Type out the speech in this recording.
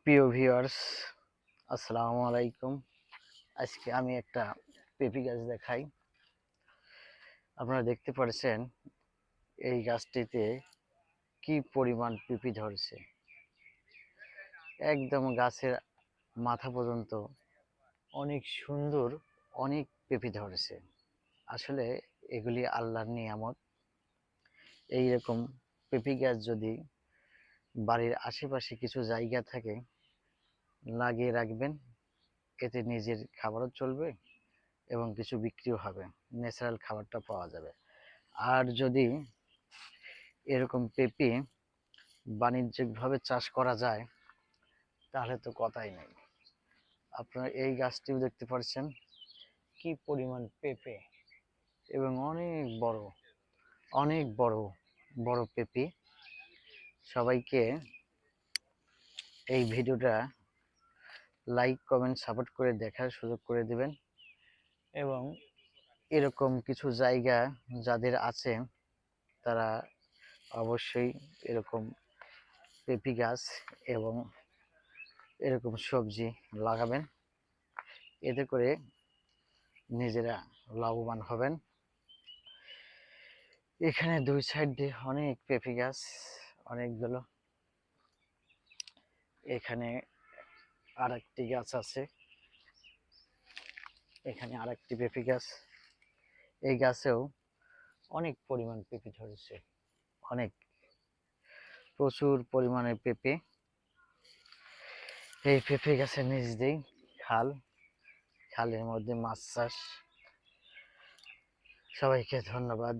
প্রিয় ভিউয়ার্স, আসসালামু আলাইকুম। আজকে আমি একটা পেঁপে গাছ দেখাই। আপনারা দেখতে পাচ্ছেন এই গাছটিতে কি পরিমাণ পেঁপে ধরেছে। একদম গাছের মাথা পর্যন্ত অনেক সুন্দর, অনেক পেঁপে ধরেছে। আসলে এগুলি আল্লাহর নিয়ামত। এইরকম পেঁপে গাছ যদি বাড়ির আশেপাশে কিছু জায়গা থাকে লাগিয়ে রাখবেন, এতে নিজের খাবারও চলবে এবং কিছু বিক্রিও হবে, ন্যাচারাল খাবারটা পাওয়া যাবে। আর যদি এরকম পেঁপে বাণিজ্যিকভাবে চাষ করা যায় তাহলে তো কথাই নেই। আপনারা এই গাছটিও দেখতে পাচ্ছেন কি পরিমাণ পেঁপে, এবং অনেক বড়, অনেক বড় বড় পেঁপে। সবাইকে এই ভিডিওটা লাইক কমেন্ট সাপোর্ট করে দেখার সুযোগ করে দিবেন, এবং এরকম কিছু জায়গা যাদের আছে তারা অবশ্যই এরকম পেঁপে গাছ এবং এরকম সবজি লাগাবেন। এতে করে নিজেরা লাভবান হবেন। এখানে দুই সাইড দিয়ে অনেক পেঁপে গাছ, অনেকগুলো। এখানে আরেকটি গাছ আছে, এখানে আরেকটি পেঁপে গাছ। এই গাছেও অনেক পরিমাণ পেঁপে ধরেছে, অনেক, প্রচুর পরিমাণে পেঁপে। এই পেঁপে গাছের নিচ দিয়েই খাল, খালের মধ্যে মাছ চাষ। সবাইকে ধন্যবাদ।